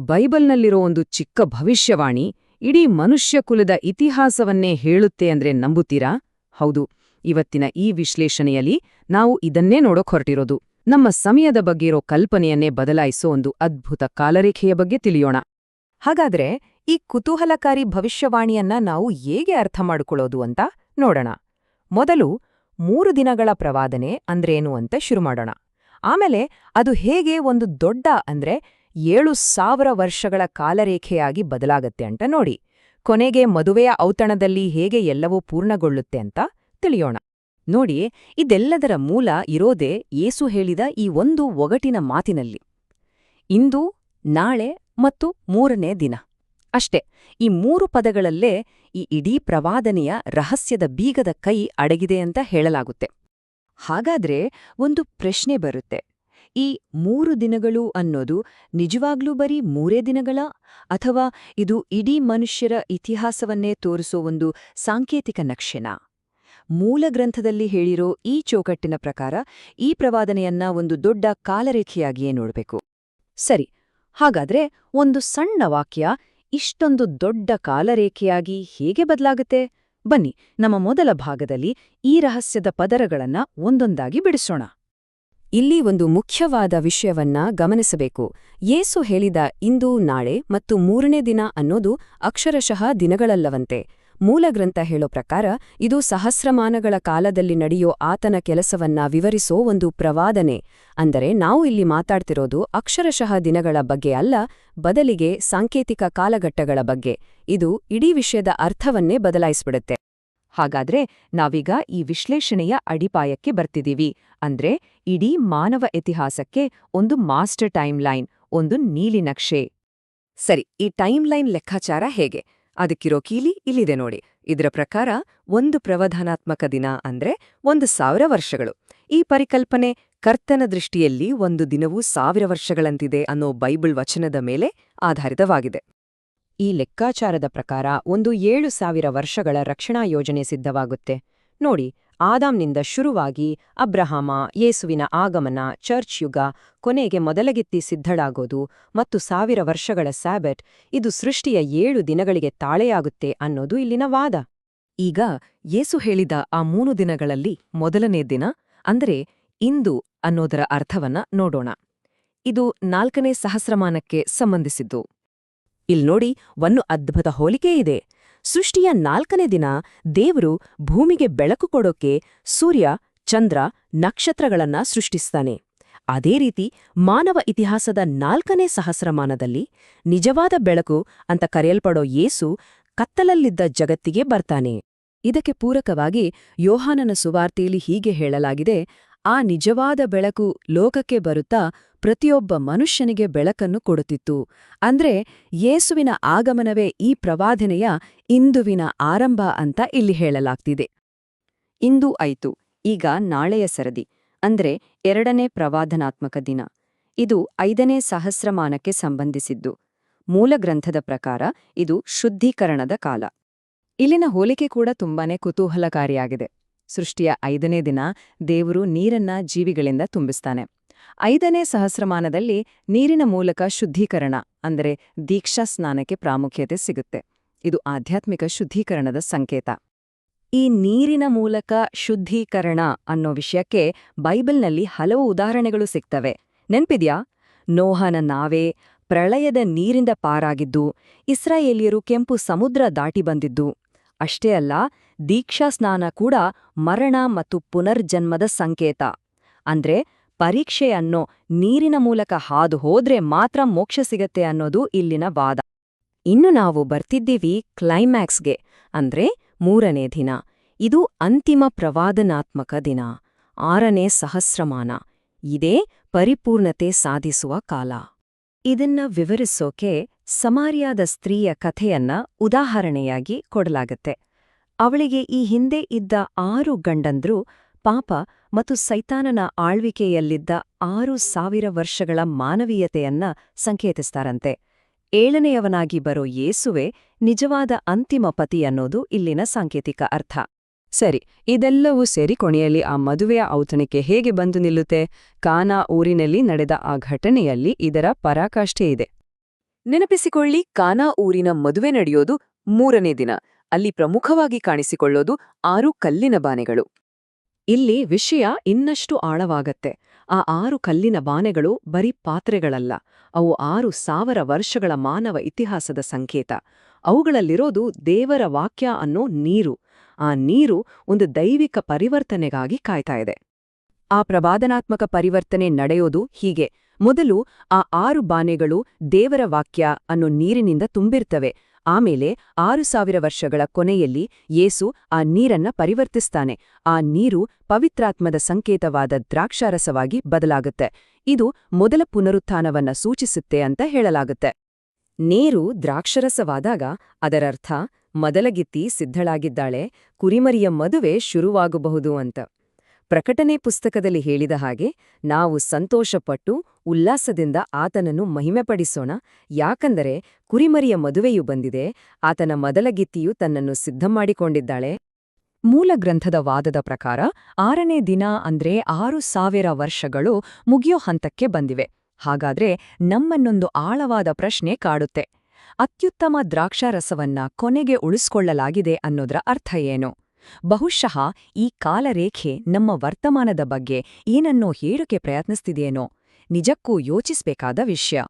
ಬೈಬಲ್ನಲ್ಲಿರೋ ಒಂದು ಚಿಕ್ಕ ಭವಿಷ್ಯವಾಣಿ ಇಡೀ ಮನುಷ್ಯಕುಲದ ಇತಿಹಾಸವನ್ನೇ ಹೇಳುತ್ತೆ ಅಂದ್ರೆ ನಂಬುತ್ತೀರಾ? ಹೌದು, ಇವತ್ತಿನ ಈ ವಿಶ್ಲೇಷಣೆಯಲ್ಲಿ ನಾವು ಇದನ್ನೇ ನೋಡೋಕ್ ಹೊರಟಿರೋದು. ನಮ್ಮ ಸಮಯದ ಬಗ್ಗೆ ಇರೋ ಕಲ್ಪನೆಯನ್ನೇ ಬದಲಾಯಿಸೋ ಒಂದು ಅದ್ಭುತ ಕಾಲರೇಖೆಯ ಬಗ್ಗೆ ತಿಳಿಯೋಣ. ಹಾಗಾದ್ರೆ ಈ ಕುತೂಹಲಕಾರಿ ಭವಿಷ್ಯವಾಣಿಯನ್ನ ನಾವು ಹೇಗೆ ಅರ್ಥ ಮಾಡಿಕೊಳ್ಳೋದು ಅಂತ ನೋಡೋಣ. ಮೊದಲು 3 ದಿನಗಳ ಪ್ರವಾದನೆ ಅಂದ್ರೇನು ಅಂತ ಶುರು ಮಾಡೋಣ. ಆಮೇಲೆ ಅದು ಹೇಗೆ ಒಂದು ದೊಡ್ಡ ಅಂದ್ರೆ 7,000 ವರ್ಷಗಳ ಕಾಲರೇಖೆಯಾಗಿ ಬದಲಾಗತ್ತೆ ಅಂತ ನೋಡಿ. ಕೊನೆಗೆ ಮದುವೆಯ ಔತಣದಲ್ಲಿ ಹೇಗೆ ಎಲ್ಲವೂ ಪೂರ್ಣಗೊಳ್ಳುತ್ತೆ ಅಂತ ತಿಳಿಯೋಣ. ನೋಡಿ, ಇದೆಲ್ಲದರ ಮೂಲ ಇರೋದೇ ಯೇಸು ಹೇಳಿದ ಈ ಒಂದು ಒಗಟಿನ ಮಾತಿನಲ್ಲಿ. ಇಂದು, ನಾಳೆ ಮತ್ತು 3ನೇ ದಿನ. ಅಷ್ಟೇ, ಈ 3 ಪದಗಳಲ್ಲೇ ಈ ಇಡೀ ಪ್ರವಾದನೆಯ ರಹಸ್ಯದ ಬೀಗದ ಕೈ ಅಡಗಿದೆ ಅಂತ ಹೇಳಲಾಗುತ್ತೆ. ಹಾಗಾದ್ರೆ ಒಂದು ಪ್ರಶ್ನೆ ಬರುತ್ತೆ. ಈ 3 ದಿನಗಳು ಅನ್ನೋದು ನಿಜವಾಗ್ಲೂ ಬರೀ 3 ದಿನಗಳಾ? ಅಥವಾ ಇದು ಇಡೀ ಮನುಷ್ಯರ ಇತಿಹಾಸವನ್ನೇ ತೋರಿಸೋ ಒಂದು ಸಾಂಕೇತಿಕ ನಕ್ಷೆನಾ? ಮೂಲ ಗ್ರಂಥದಲ್ಲಿ ಹೇಳಿರೋ ಈ ಚೌಕಟ್ಟಿನ ಪ್ರಕಾರ ಈ ಪ್ರವಾದನೆಯನ್ನ ಒಂದು ದೊಡ್ಡ ಕಾಲರೇಖೆಯಾಗಿಯೇ ನೋಡಬೇಕು. ಸರಿ, ಹಾಗಾದ್ರೆ ಒಂದು ಸಣ್ಣ ವಾಕ್ಯ ಇಷ್ಟೊಂದು ದೊಡ್ಡ ಕಾಲರೇಖೆಯಾಗಿ ಹೇಗೆ ಬದಲಾಗುತ್ತೆ? ಬನ್ನಿ, ನಮ್ಮ ಮೊದಲ ಭಾಗದಲ್ಲಿ ಈ ರಹಸ್ಯದ ಪದರಗಳನ್ನ ಒಂದೊಂದಾಗಿ ಬಿಡಿಸೋಣ. ಇಲ್ಲಿ ಒಂದು ಮುಖ್ಯವಾದ ವಿಷಯವನ್ನ ಗಮನಿಸಬೇಕು. ಯೇಸು ಹೇಳಿದ ಇಂದು, ನಾಳೆ ಮತ್ತು 3ನೇ ದಿನ ಅನ್ನೋದು ಅಕ್ಷರಶಃ ದಿನಗಳಲ್ಲವಂತೆ. ಮೂಲಗ್ರಂಥ ಹೇಳೋ ಪ್ರಕಾರ ಇದು ಸಹಸ್ರಮಾನಗಳ ಕಾಲದಲ್ಲಿ ನಡೆಯೋ ಆತನ ಕೆಲಸವನ್ನ ವಿವರಿಸೋ ಒಂದು ಪ್ರವಾದನೆ. ಅಂದರೆ ನಾವು ಇಲ್ಲಿ ಮಾತಾಡ್ತಿರೋದು ಅಕ್ಷರಶಃ ದಿನಗಳ ಬಗ್ಗೆ ಅಲ್ಲ, ಬದಲಿಗೆ ಸಾಂಕೇತಿಕ ಕಾಲಘಟ್ಟಗಳ ಬಗ್ಗೆ. ಇದು ಇಡೀ ವಿಷಯದ ಅರ್ಥವನ್ನೇ ಬದಲಾಯಿಸ್ಬಿಡುತ್ತೆ. ಹಾಗಾದ್ರೆ ನಾವೀಗ ಈ ವಿಶ್ಲೇಷಣೆಯ ಅಡಿಪಾಯಕ್ಕೆ ಬರ್ತಿದೀವಿ. ಅಂದ್ರೆ ಇಡೀ ಮಾನವ ಇತಿಹಾಸಕ್ಕೆ ಒಂದು ಮಾಸ್ಟರ್ ಟೈಮ್ಲೈನ್, ಒಂದು ನೀಲಿನಕ್ಷೆ. ಸರಿ, ಈ ಟೈಮ್ಲೈನ್ ಲೆಕ್ಕಾಚಾರ ಹೇಗೆ? ಅದಕ್ಕಿರೋ ಕೀಲಿ ಇಲ್ಲಿದೆ ನೋಡಿ. ಇದರ ಪ್ರಕಾರ ಒಂದು ಪ್ರವಧಾನಾತ್ಮಕ ದಿನ ಅಂದ್ರೆ 1,000 ವರ್ಷಗಳು. ಈ ಪರಿಕಲ್ಪನೆ ಕರ್ತನ ದೃಷ್ಟಿಯಲ್ಲಿ ಒಂದು ದಿನವೂ 1,000 ವರ್ಷಗಳಂತಿದೆ ಅನ್ನೋ ಬೈಬಲ್ ವಚನದ ಮೇಲೆ ಆಧಾರಿತವಾಗಿದೆ. ಈ ಲೆಕ್ಕಾಚಾರದ ಪ್ರಕಾರ ಒಂದು 7,000 ವರ್ಷಗಳ ರಕ್ಷಣಾ ಯೋಜನೆ ಸಿದ್ಧವಾಗುತ್ತೆ. ನೋಡಿ, ಆದಾಮ್ನಿಂದ ಶುರುವಾಗಿ ಅಬ್ರಹಾಮ, ಯೇಸುವಿನ ಆಗಮನ, ಚರ್ಚ್ ಯುಗ, ಕೊನೆಗೆ ಮೊದಲಗಿತ್ತಿ ಸಿದ್ಧಳಾಗೋದು ಮತ್ತು 1,000 ವರ್ಷಗಳ ಸ್ಯಾಬಟ್, ಇದು ಸೃಷ್ಟಿಯ 7 ದಿನಗಳಿಗೆ ತಾಳೆಯಾಗುತ್ತೆ ಅನ್ನೋದು ಇಲ್ಲಿನ ವಾದ. ಈಗ ಯೇಸು ಹೇಳಿದ ಆ 3 ದಿನಗಳಲ್ಲಿ ಮೊದಲನೇ ದಿನ ಅಂದ್ರೆ ಇಂದು ಅನ್ನೋದರ ಅರ್ಥವನ್ನ ನೋಡೋಣ. ಇದು 4ನೇ ಸಹಸ್ರಮಾನಕ್ಕೆ ಸಂಬಂಧಿಸಿದ್ದು. ಇಲ್ನೋಡಿ, ಒಂದು ಅದ್ಭುತ ಹೋಲಿಕೆ ಇದೆ. ಸೃಷ್ಟಿಯ 4ನೇ ದಿನ ದೇವರು ಭೂಮಿಗೆ ಬೆಳಕು ಕೊಡೋಕೆ ಸೂರ್ಯ, ಚಂದ್ರ, ನಕ್ಷತ್ರಗಳನ್ನ ಸೃಷ್ಟಿಸ್ತಾನೆ. ಅದೇ ರೀತಿ ಮಾನವ ಇತಿಹಾಸದ 4ನೇ ಸಹಸ್ರಮಾನದಲ್ಲಿ ನಿಜವಾದ ಬೆಳಕು ಅಂತ ಕರೆಯಲ್ಪಡೋ ಯೇಸು ಕತ್ತಲಲ್ಲಿದ್ದ ಜಗತ್ತಿಗೆ ಬರ್ತಾನೆ. ಇದಕ್ಕೆ ಪೂರಕವಾಗಿ ಯೋಹಾನನ ಸುವಾರ್ತೆಯಲ್ಲಿ ಹೀಗೆ ಹೇಳಲಾಗಿದೆ: ಆ ನಿಜವಾದ ಬೆಳಕು ಲೋಕಕ್ಕೆ ಬರುತ್ತಾ ಪ್ರತಿಯೊಬ್ಬ ಮನುಷ್ಯನಿಗೆ ಬೆಳಕನ್ನು ಕೊಡುತ್ತಿತ್ತು. ಅಂದ್ರೆ ಯೇಸುವಿನ ಆಗಮನವೇ ಈ ಪ್ರವಾದನೆಯ ಇಂದುವಿನ ಆರಂಭ ಅಂತ ಇಲ್ಲಿ ಹೇಳಲಾಗ್ತಿದೆ. ಇಂದು ಆಯ್ತು, ಈಗ ನಾಳೆಯ ಸರದಿ ಅಂದ್ರೆ 2ನೇ ಪ್ರವಾದನಾತ್ಮಕ ದಿನ. ಇದು 5ನೇ ಸಹಸ್ರಮಾನಕ್ಕೆ ಸಂಬಂಧಿಸಿದ್ದು. ಮೂಲ ಗ್ರಂಥದ ಪ್ರಕಾರ ಇದು ಶುದ್ಧೀಕರಣದ ಕಾಲ. ಇಲ್ಲಿನ ಹೋಲಿಕೆ ಕೂಡ ತುಂಬಾನೇ ಕುತೂಹಲಕಾರಿಯಾಗಿದೆ. ಸೃಷ್ಟಿಯ 5ನೇ ದಿನ ದೇವರು ನೀರನ್ನ ಜೀವಿಗಳಿಂದ ತುಂಬಿಸ್ತಾನೆ. 5ನೇ ಸಹಸ್ರಮಾನದಲ್ಲಿ ನೀರಿನ ಮೂಲಕ ಶುದ್ಧೀಕರಣ ಅಂದರೆ ದೀಕ್ಷಾ ಸ್ನಾನಕ್ಕೆ ಪ್ರಾಮುಖ್ಯತೆ ಸಿಗುತ್ತೆ. ಇದು ಆಧ್ಯಾತ್ಮಿಕ ಶುದ್ಧೀಕರಣದ ಸಂಕೇತ. ಈ ನೀರಿನ ಮೂಲಕ ಶುದ್ಧೀಕರಣ ಅನ್ನೋ ವಿಷಯಕ್ಕೆ ಬೈಬಲ್ನಲ್ಲಿ ಹಲವು ಉದಾಹರಣೆಗಳು ಸಿಗ್ತವೆ. ನೆನ್ಪಿದ್ಯಾ? ನೋಹನ ನಾವೆ, ಪ್ರಳಯದ ನೀರಿಂದ ಪಾರಾಗಿದ್ದು, ಇಸ್ರಾಯೇಲಿಯರು ಕೆಂಪು ಸಮುದ್ರ ದಾಟಿ ಬಂದಿದ್ದು. ಅಷ್ಟೇ ಅಲ್ಲ, ದೀಕ್ಷಾ ಸ್ನಾನ ಕೂಡ ಮರಣ ಮತ್ತು ಪುನರ್ಜನ್ಮದ ಸಂಕೇತ. ಅಂದ್ರೆ ಪರೀಕ್ಷೆ ಅನ್ನೋ ನೀರಿನ ಮೂಲಕ ಹಾದು ಹೋದ್ರೆ ಮಾತ್ರ ಮೋಕ್ಷ ಸಿಗತ್ತೆ ಅನ್ನೋದು ಇಲ್ಲಿನ ವಾದ. ಇನ್ನು ನಾವು ಬರ್ತಿದ್ದೀವಿ ಕ್ಲೈಮ್ಯಾಕ್ಸ್ಗೆ, ಅಂದ್ರೆ 3ನೇ ದಿನ. ಇದು ಅಂತಿಮ ಪ್ರವಾದನಾತ್ಮಕ ದಿನ, 6ನೇ ಸಹಸ್ರಮಾನ. ಇದೇ ಪರಿಪೂರ್ಣತೆ ಸಾಧಿಸುವ ಕಾಲ. ಇದನ್ನ ವಿವರಿಸೋಕೆ ಸಮಾರ್ಯಾದ ಸ್ತ್ರೀಯ ಕಥೆಯನ್ನ ಉದಾಹರಣೆಯಾಗಿ ಕೊಡಲಾಗತ್ತೆ. ಅವಳಿಗೆ ಈ ಹಿಂದೆ ಇದ್ದ 6 ಗಂಡಂದ್ರು ಪಾಪ ಮತ್ತು ಸೈತಾನನ ಆಳ್ವಿಕೆಯಲ್ಲಿದ್ದ 6,000 ವರ್ಷಗಳ ಮಾನವೀಯತೆಯನ್ನ ಸಂಕೇತಿಸ್ತಾರಂತೆ. 7ನೇಯವನಾಗಿ ಬರೋ ಯೇಸುವೆ ನಿಜವಾದ ಅಂತಿಮ ಪತಿ ಅನ್ನೋದು ಇಲ್ಲಿನ ಸಾಂಕೇತಿಕ ಅರ್ಥ. ಸರಿ, ಇದೆಲ್ಲವೂ ಸೇರಿ ಕೊನೆಯಲ್ಲಿ ಆ ಮದುವೆಯ ಔತಣಕ್ಕೆ ಹೇಗೆ ಬಂದು ನಿಲ್ಲುತ್ತೆ? ಕಾನಾ ಊರಿನಲ್ಲಿ ನಡೆದ ಆ ಘಟನೆಯಲ್ಲಿ ಇದರ ಪರಾಕಾಷ್ಠೆ ಇದೆ. ನೆನಪಿಸಿಕೊಳ್ಳಿ, ಕಾನಾ ಊರಿನ ಮದುವೆ ನಡೆಯೋದು 3ನೇ ದಿನ. ಅಲ್ಲಿ ಪ್ರಮುಖವಾಗಿ ಕಾಣಿಸಿಕೊಳ್ಳೋದು 6 ಕಲ್ಲಿನ ಬಾನೆಗಳು. ಇಲ್ಲಿ ವಿಷಯ ಇನ್ನಷ್ಟು ಆಳವಾಗತ್ತೆ. ಆ 6 ಕಲ್ಲಿನ ಬಾನೆಗಳು ಬರೀ ಪಾತ್ರೆಗಳಲ್ಲ, ಅವು 6,000 ವರ್ಷಗಳ ಮಾನವ ಇತಿಹಾಸದ ಸಂಕೇತ. ಅವುಗಳಲ್ಲಿರೋದು ದೇವರ ವಾಕ್ಯ ಅನ್ನೋ ನೀರು. ಆ ನೀರು ಒಂದು ದೈವಿಕ ಪರಿವರ್ತನೆಗಾಗಿ ಕಾಯ್ತಾ ಇದೆ. ಆ ಪ್ರವಾದನಾತ್ಮಕ ಪರಿವರ್ತನೆ ನಡೆಯೋದು ಹೀಗೆ. ಮೊದಲು ಆ 6 ಬಾನೆಗಳು ದೇವರ ವಾಕ್ಯ ಅನ್ನೋ ನೀರಿನಿಂದ ತುಂಬಿರ್ತವೆ. ಆಮೇಲೆ 6,000 ವರ್ಷಗಳ ಕೊನೆಯಲ್ಲಿ ಯೇಸು ಆ ನೀರನ್ನ ಪರಿವರ್ತಿಸ್ತಾನೆ. ಆ ನೀರು ಪವಿತ್ರಾತ್ಮದ ಸಂಕೇತವಾದ ದ್ರಾಕ್ಷಾರಸವಾಗಿ ಬದಲಾಗುತ್ತೆ. ಇದು ಮೊದಲ ಪುನರುತ್ಥಾನವನ್ನ ಸೂಚಿಸುತ್ತೆ ಅಂತ ಹೇಳಲಾಗುತ್ತೆ. ನೀರು ದ್ರಾಕ್ಷರಸವಾದಾಗ ಅದರರ್ಥ ಮೊದಲಗಿತ್ತಿ ಸಿದ್ಧಳಾಗಿದ್ದಾಳೆ, ಕುರಿಮರಿಯ ಮದುವೆ ಶುರುವಾಗಬಹುದು ಅಂತ. ಪ್ರಕಟಣೆ ಪುಸ್ತಕದಲ್ಲಿ ಹೇಳಿದ ಹಾಗೆ ನಾವು ಸಂತೋಷಪಟ್ಟು ಉಲ್ಲಾಸದಿಂದ ಆತನನ್ನು ಮಹಿಮೆಪಡಿಸೋಣ, ಯಾಕಂದರೆ ಕುರಿಮರಿಯ ಮದುವೆಯು ಬಂದಿದೆ, ಆತನ ಮೊದಲಗಿತ್ತಿಯು ತನ್ನನ್ನು ಸಿದ್ಧ ಮಾಡಿಕೊಂಡಿದ್ದಾಳೆ. ಮೂಲ ಗ್ರಂಥದ ವಾದದ ಪ್ರಕಾರ 6ನೇ ದಿನ ಅಂದ್ರೆ 6,000 ವರ್ಷಗಳು ಮುಗಿಯೋ ಹಂತಕ್ಕೆ ಬಂದಿವೆ. ಹಾಗಾದ್ರೆ ನಮ್ಮನ್ನೊಂದು ಆಳವಾದ ಪ್ರಶ್ನೆ ಕಾಡುತ್ತೆ. ಅತ್ಯುತ್ತಮ ದ್ರಾಕ್ಷಾರಸವನ್ನ ಕೊನೆಗೆ ಉಳಿಸ್ಕೊಳ್ಳಲಾಗಿದೆ ಅನ್ನೋದ್ರ ಅರ್ಥ ಏನು? ಬಹುಶಃ ಈ ಕಾಲರೇಖೆ ನಮ್ಮ ವರ್ತಮಾನದ ಬಗ್ಗೆ ಏನನ್ನೋ ಹೇಳೋಕೆ ಪ್ರಯತ್ನಿಸ್ತಿದೆಯೇನೋ? ನಿಜಕ್ಕೂ ಯೋಚಿಸ್ಬೇಕಾದ ವಿಷಯ.